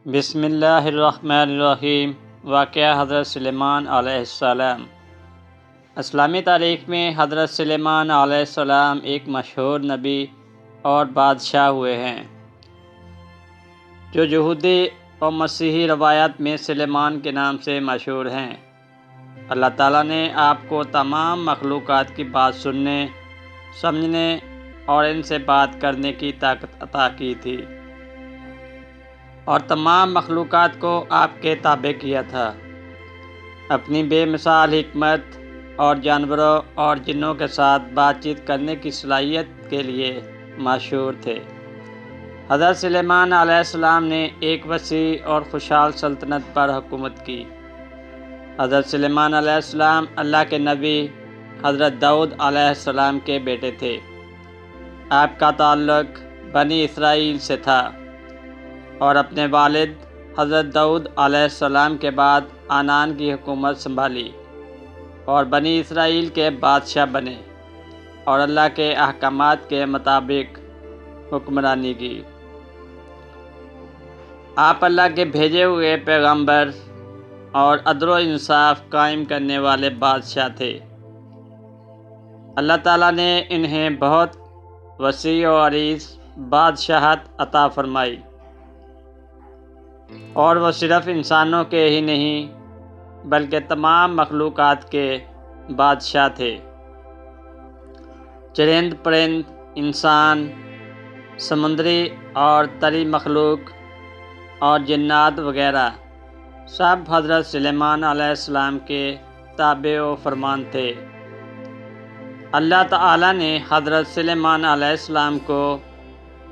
بسم اللہ الرحمن الرحیم۔ واقعہ حضرت سلیمان علیہ السلام۔ اسلامی تاریخ میں حضرت سلیمان علیہ السلام ایک مشہور نبی اور بادشاہ ہوئے ہیں، جو یہودی اور مسیحی روایات میں سلیمان کے نام سے مشہور ہیں۔ اللہ تعالیٰ نے آپ کو تمام مخلوقات کی بات سننے، سمجھنے اور ان سے بات کرنے کی طاقت عطا کی تھی، اور تمام مخلوقات کو آپ کے تابع کیا تھا۔ اپنی بے مثال حکمت اور جانوروں اور جنوں کے ساتھ بات چیت کرنے کی صلاحیت کے لیے مشہور تھے۔ حضرت سلیمان علیہ السلام نے ایک وسیع اور خوشحال سلطنت پر حکومت کی۔ حضرت سلیمان علیہ السلام اللہ کے نبی حضرت داؤد علیہ السلام کے بیٹے تھے۔ آپ کا تعلق بنی اسرائیل سے تھا، اور اپنے والد حضرت داؤد علیہ السلام کے بعد عنان کی حکومت سنبھالی اور بنی اسرائیل کے بادشاہ بنے اور اللہ کے احکامات کے مطابق حکمرانی کی۔ آپ اللہ کے بھیجے ہوئے پیغمبر اور عدل و انصاف قائم کرنے والے بادشاہ تھے۔ اللہ تعالیٰ نے انہیں بہت وسیع و عریض بادشاہت عطا فرمائی، اور وہ صرف انسانوں کے ہی نہیں بلکہ تمام مخلوقات کے بادشاہ تھے۔ چرند پرند، انسان، سمندری اور طری مخلوق اور جنات وغیرہ سب حضرت سلیمان علیہ السلام کے تابع و فرمان تھے۔ اللہ تعالیٰ نے حضرت سلیمان علیہ السلام کو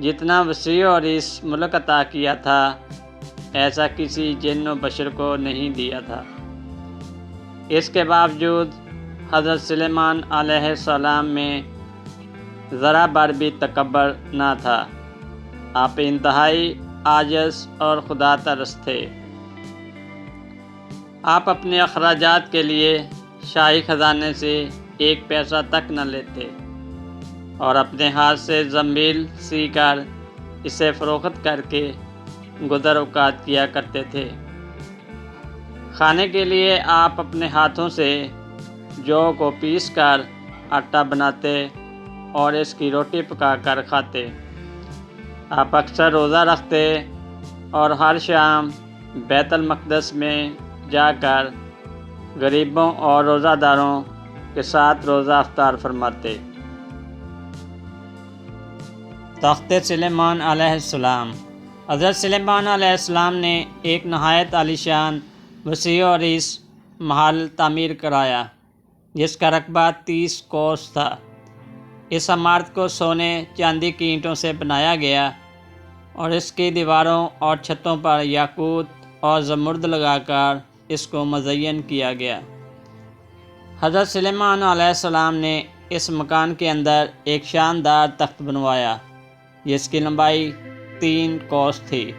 جتنا وسیع و عریض ملک عطا کیا تھا، ایسا کسی جن و بشر کو نہیں دیا تھا۔ اس کے باوجود حضرت سلیمان علیہ السلام میں ذرا بر بھی تکبر نہ تھا۔ آپ انتہائی عاجز اور خدا ترس تھے۔ آپ اپنے اخراجات کے لیے شاہی خزانے سے ایک پیسہ تک نہ لیتے، اور اپنے ہاتھ سے زنبیل سی کر اسے فروخت کر کے گزر اوقات کیا کرتے تھے۔ کھانے کے لیے آپ اپنے ہاتھوں سے جو کو پیس کر آٹا بناتے اور اس کی روٹی پکا کر کھاتے۔ آپ اکثر روزہ رکھتے اور ہر شام بیت المقدس میں جا کر غریبوں اور روزہ داروں کے ساتھ روزہ افطار فرماتے۔ تخت سلیمان علیہ السلام۔ حضرت سلیمان علیہ السلام نے ایک نہایت عالیشان وسیع و عریض محل تعمیر کرایا، جس کا رقبہ 30 کوس تھا۔ اس عمارت کو سونے چاندی کی اینٹوں سے بنایا گیا، اور اس کی دیواروں اور چھتوں پر یاقوت اور زمرد لگا کر اس کو مزین کیا گیا۔ حضرت سلیمان علیہ السلام نے اس مکان کے اندر ایک شاندار تخت بنوایا، جس کی لمبائی 3 کوس تھی۔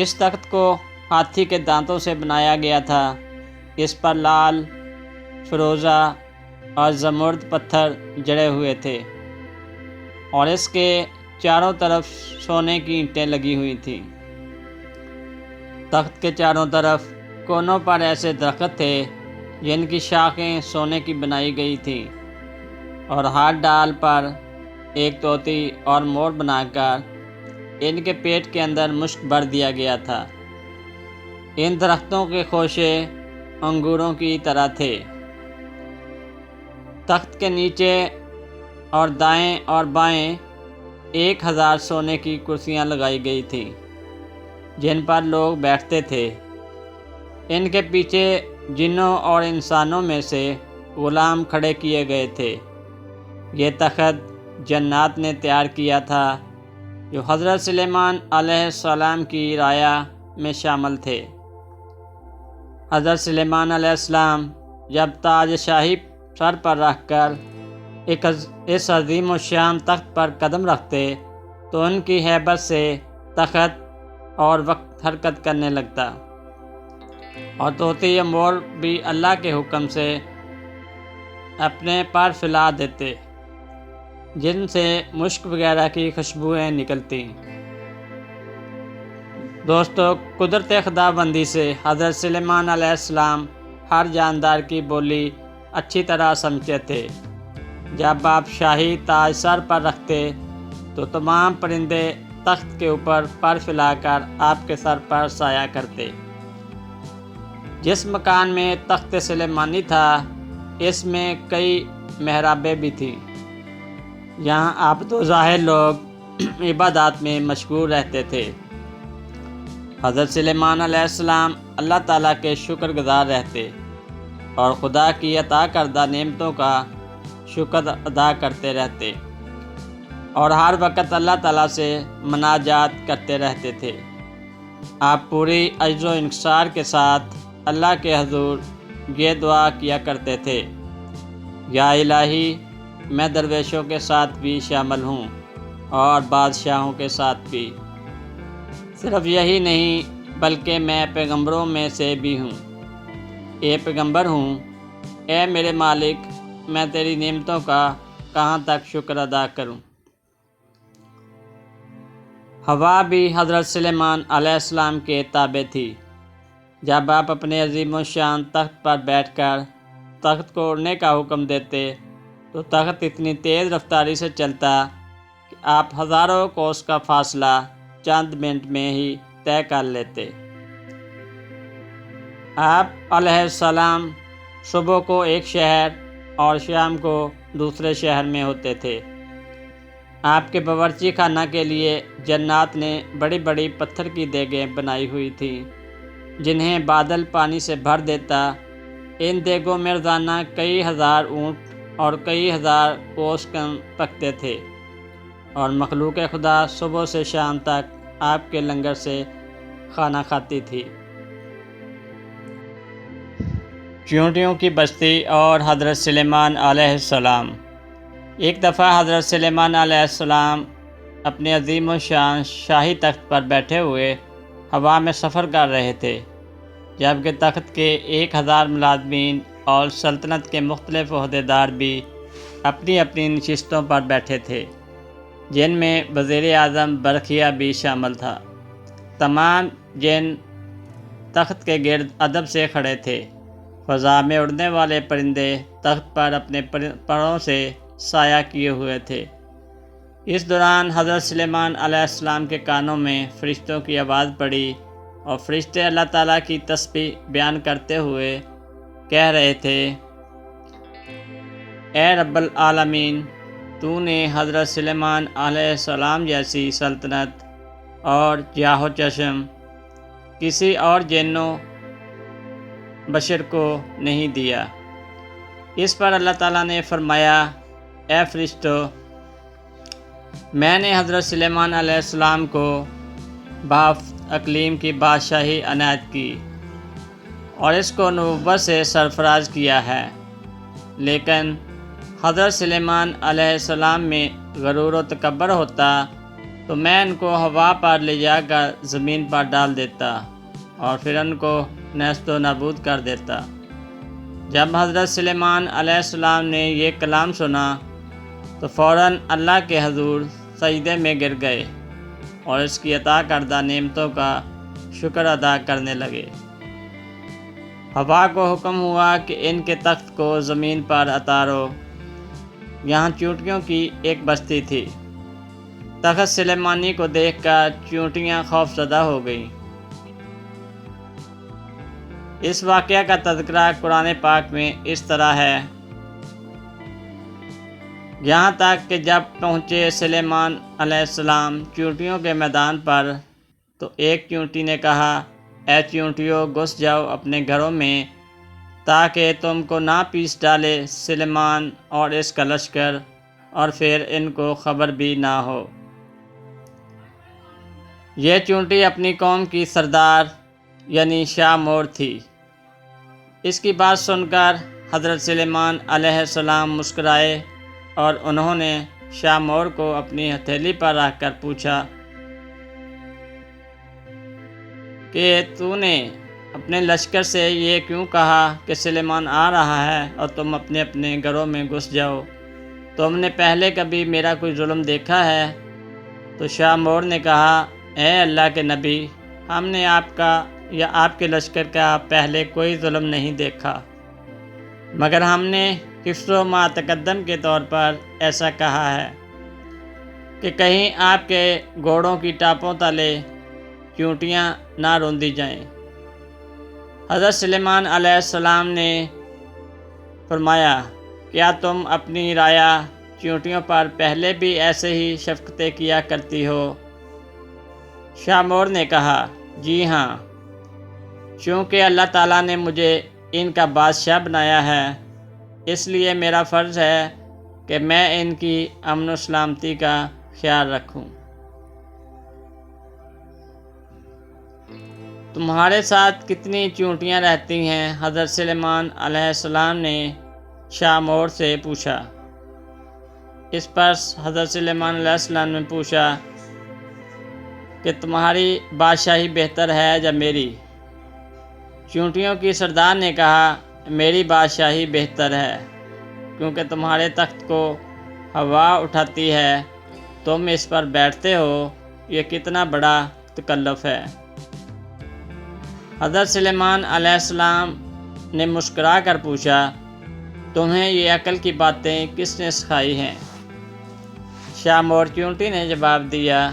اس تخت کو ہاتھی کے دانتوں سے بنایا گیا تھا۔ اس پر لال، فیروزہ اور زمرد پتھر جڑے ہوئے تھے، اور اس کے چاروں طرف سونے کی اینٹیں لگی ہوئی تھیں۔ تخت کے چاروں طرف کونوں پر ایسے درخت تھے جن کی شاخیں سونے کی بنائی گئی تھیں، اور ہر ڈال پر ایک طوطی اور مور بنا کر ان کے پیٹ کے اندر مشک بھر دیا گیا تھا۔ ان درختوں کے خوشے انگوروں کی طرح تھے۔ تخت کے نیچے اور دائیں اور بائیں 1000 سونے کی کرسیاں لگائی گئی تھیں، جن پر لوگ بیٹھتے تھے۔ ان کے پیچھے جنوں اور انسانوں میں سے غلام کھڑے کیے گئے تھے۔ یہ تخت جنات نے تیار کیا تھا، جو حضرت سلیمان علیہ السلام کی رعایا میں شامل تھے۔ حضرت سلیمان علیہ السلام جب تاج شاہی سر پر رکھ کر اس عظیم و شان تخت پر قدم رکھتے تو ان کی ہیبت سے تخت اور وقت حرکت کرنے لگتا، اور طوطی یا مور بھی اللہ کے حکم سے اپنے پر پھیلا دیتے، جن سے مشک وغیرہ کی خوشبوئیں نکلتی۔ دوستو، قدرت خدا بندی سے حضرت سلیمان علیہ السلام ہر جاندار کی بولی اچھی طرح سمجھتے تھے۔ جب آپ شاہی تاج سر پر رکھتے تو تمام پرندے تخت کے اوپر پر پھیلا کر آپ کے سر پر سایہ کرتے۔ جس مکان میں تخت سلیمانی تھا اس میں کئی محرابیں بھی تھیں۔ یہاں عابد و ظاہر لوگ عبادات میں مشغول رہتے تھے۔ حضرت سلیمان علیہ السلام اللہ تعالیٰ کے شکر گزار رہتے اور خدا کی عطا کردہ نعمتوں کا شکر ادا کرتے رہتے اور ہر وقت اللہ تعالیٰ سے مناجات کرتے رہتے تھے۔ آپ پوری عجز و انکسار کے ساتھ اللہ کے حضور یہ دعا کیا کرتے تھے: یا الہی، میں درویشوں کے ساتھ بھی شامل ہوں اور بادشاہوں کے ساتھ بھی۔ صرف یہی نہیں بلکہ میں پیغمبروں میں سے بھی ہوں۔ اے پیغمبر ہوں، اے میرے مالک، میں تیری نعمتوں کا کہاں تک شکر ادا کروں۔ ہوا بھی حضرت سلیمان علیہ السلام کے تابع تھی۔ جب آپ اپنے عظیم الشان تخت پر بیٹھ کر تخت کو اڑنے کا حکم دیتے تو تخت اتنی تیز رفتاری سے چلتا کہ آپ ہزاروں کوس کا فاصلہ چند منٹ میں ہی طے کر لیتے۔ آپ علیہ السلام صبح کو ایک شہر اور شام کو دوسرے شہر میں ہوتے تھے۔ آپ کے باورچی خانہ کے لیے جنات نے بڑی بڑی پتھر کی دیگیں بنائی ہوئی تھیں جنہیں بادل پانی سے بھر دیتا۔ ان دیگوں میں روزانہ کئی ہزار اونٹ اور کئی ہزار کوس کم پکتے تھے اور مخلوق خدا صبح سے شام تک آپ کے لنگر سے کھانا کھاتی تھی۔ چیونٹیوں کی بستی اور حضرت سلیمان علیہ السلام۔ ایک دفعہ حضرت سلیمان علیہ السلام اپنے عظیم الشان شاہی تخت پر بیٹھے ہوئے ہوا میں سفر کر رہے تھے، جبکہ تخت کے 1000 ملازمین اور سلطنت کے مختلف عہدیدار بھی اپنی اپنی نشستوں پر بیٹھے تھے، جن میں وزیر اعظم برقیہ بھی شامل تھا۔ تمام جن تخت کے گرد ادب سے کھڑے تھے۔ فضا میں اڑنے والے پرندے تخت پر اپنے پروں سے سایہ کیے ہوئے تھے۔ اس دوران حضرت سلیمان علیہ السلام کے کانوں میں فرشتوں کی آواز پڑی اور فرشتے اللہ تعالیٰ کی تسبیح بیان کرتے ہوئے کہہ رہے تھے: اے رب العالمین، تو نے حضرت سلیمان علیہ السلام جیسی سلطنت اور جاہ و چشم کسی اور جن و بشر کو نہیں دیا۔ اس پر اللہ تعالیٰ نے فرمایا: اے فرشتو، میں نے حضرت سلیمان علیہ السلام کو بافت اقلیم کی بادشاہی عنایت کی اور اس کو نبوت سے سرفراز کیا ہے، لیکن حضرت سلیمان علیہ السلام میں غرور و تکبر ہوتا تو میں ان کو ہوا پر لے جا کر زمین پر ڈال دیتا اور پھر ان کو نیست و نابود کر دیتا۔ جب حضرت سلیمان علیہ السلام نے یہ کلام سنا تو فوراً اللہ کے حضور سجدے میں گر گئے اور اس کی عطا کردہ نعمتوں کا شکر ادا کرنے لگے۔ ہوا کو حکم ہوا کہ ان کے تخت کو زمین پر اتارو۔ یہاں چیونٹیوں کی ایک بستی تھی۔ تخت سلیمانی کو دیکھ کر چیونٹیاں خوف زدہ ہو گئیں۔ اس واقعہ کا تذکرہ قرآن پاک میں اس طرح ہے: یہاں تک کہ جب پہنچے سلیمان علیہ السلام چیونٹیوں کے میدان پر تو ایک چیونٹی نے کہا: اے چیونٹیوں، گھس جاؤ اپنے گھروں میں تاکہ تم کو نہ پیس ڈالے سلیمان اور اس کا لشکر اور پھر ان کو خبر بھی نہ ہو۔ یہ چیونٹی اپنی قوم کی سردار یعنی شاہ مور تھی۔ اس کی بات سن کر حضرت سلیمان علیہ السلام مسکرائے اور انہوں نے شاہ مور کو اپنی ہتھیلی پر رکھ کر پوچھا کہ تو نے اپنے لشکر سے یہ کیوں کہا کہ سلیمان آ رہا ہے اور تم اپنے اپنے گھروں میں گھس جاؤ؟ تم نے پہلے کبھی میرا کوئی ظلم دیکھا ہے؟ تو شاہ مور نے کہا: اے اللہ کے نبی، ہم نے آپ کا یا آپ کے لشکر کا پہلے کوئی ظلم نہیں دیکھا، مگر ہم نے حفظ و ما تقدم کے طور پر ایسا کہا ہے کہ کہیں آپ کے گھوڑوں کی ٹاپوں تلے چونٹیاں نہ روندی جائیں۔ حضرت سلیمان علیہ السلام نے فرمایا، کیا تم اپنی رایا چونٹیوں پر پہلے بھی ایسے ہی شفقتیں کیا کرتی ہو؟ شاہ مور نے کہا، جی ہاں، چونکہ اللہ تعالیٰ نے مجھے ان کا بادشاہ بنایا ہے، اس لیے میرا فرض ہے کہ میں ان کی امن و سلامتی کا خیال رکھوں۔ تمہارے ساتھ کتنی چونٹیاں رہتی ہیں؟ حضرت سلیمان علیہ السلام نے شاہ مور سے پوچھا۔ اس پر حضرت سلیمان علیہ السلام نے پوچھا کہ تمہاری بادشاہی بہتر ہے یا میری؟ چونٹیوں کی سردار نے کہا، میری بادشاہی بہتر ہے، کیونکہ تمہارے تخت کو ہوا اٹھاتی ہے، تم اس پر بیٹھتے ہو، یہ کتنا بڑا تکلف ہے۔ حضرت سلیمان علیہ السلام نے مسکرا کر پوچھا، تمہیں یہ عقل کی باتیں کس نے سکھائی ہیں؟ شاہ مور چونٹی نے جواب دیا،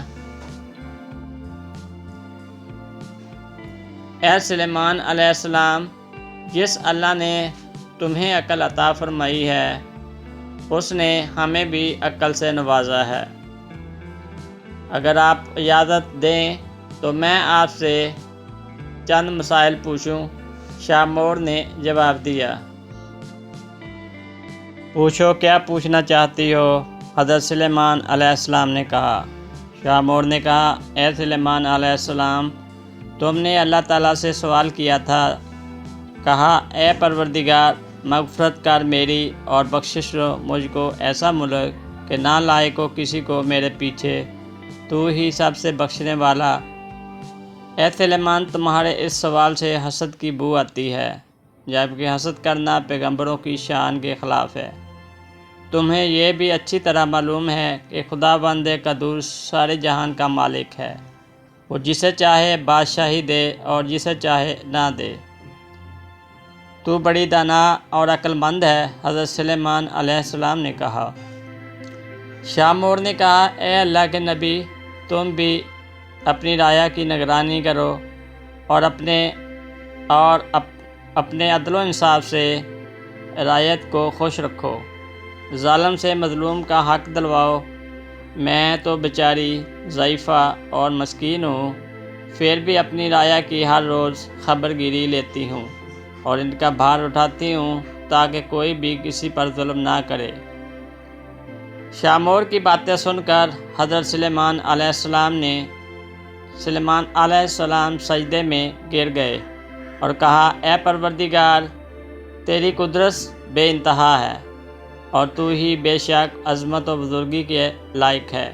اے سلیمان علیہ السلام، جس اللہ نے تمہیں عقل عطا فرمائی ہے، اس نے ہمیں بھی عقل سے نوازا ہے۔ اگر آپ اجازت دیں تو میں آپ سے چند مسائل پوچھوں؟ شاہ مور نے جواب دیا، پوچھو، کیا پوچھنا چاہتی ہو؟ حضرت سلیمان علیہ السلام نے کہا۔ شاہ مور نے کہا، اے سلیمان علیہ السلام، تم نے اللہ تعالیٰ سے سوال کیا تھا، کہا، اے پروردگار، مغفرت کر میری اور بخشش دو مجھ کو ایسا ملک کہ نہ لائق ہو کسی کو میرے پیچھے، تو ہی سب سے بخشنے والا۔ اے سلیمان، تمہارے اس سوال سے حسد کی بو آتی ہے، جبکہ حسد کرنا پیغمبروں کی شان کے خلاف ہے۔ تمہیں یہ بھی اچھی طرح معلوم ہے کہ خداوند قدوس سارے جہان کا مالک ہے، وہ جسے چاہے بادشاہی دے اور جسے چاہے نہ دے۔ تو بڑی دانا اور عقل مند ہے، حضرت سلیمان علیہ السلام نے کہا۔ شاہ مور نے کہا، اے اللہ کے نبی، تم بھی اپنی رعایا کی نگرانی کرو اور اپنے عدل و انصاف سے رعیت کو خوش رکھو، ظالم سے مظلوم کا حق دلواؤ۔ میں تو بیچاری، ضعیفہ اور مسکین ہوں، پھر بھی اپنی رعایا کی ہر روز خبر گیری لیتی ہوں اور ان کا بھار اٹھاتی ہوں تاکہ کوئی بھی کسی پر ظلم نہ کرے۔ شاہ مور کی باتیں سن کر حضرت سلیمان علیہ السلام سجدے میں گر گئے اور کہا، اے پروردگار، تیری قدرت بے انتہا ہے اور تو ہی بے شک عظمت و بزرگی کے لائق ہے۔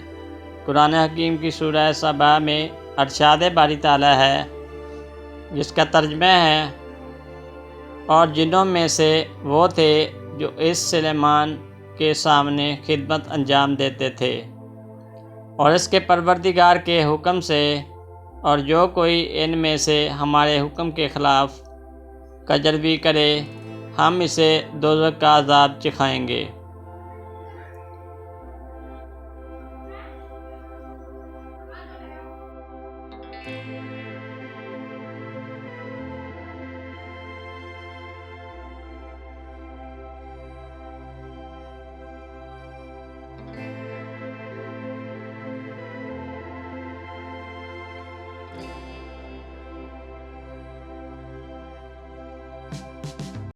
قرآن حکیم کی سورہ سبا میں ارشاد باری تعالیٰ ہے، جس کا ترجمہ ہے، اور جنوں میں سے وہ تھے جو اس سلیمان کے سامنے خدمت انجام دیتے تھے اور اس کے پروردگار کے حکم سے، اور جو کوئی ان میں سے ہمارے حکم کے خلاف کجروی کرے، ہم اسے دوزخ کا عذاب چکھائیں گے۔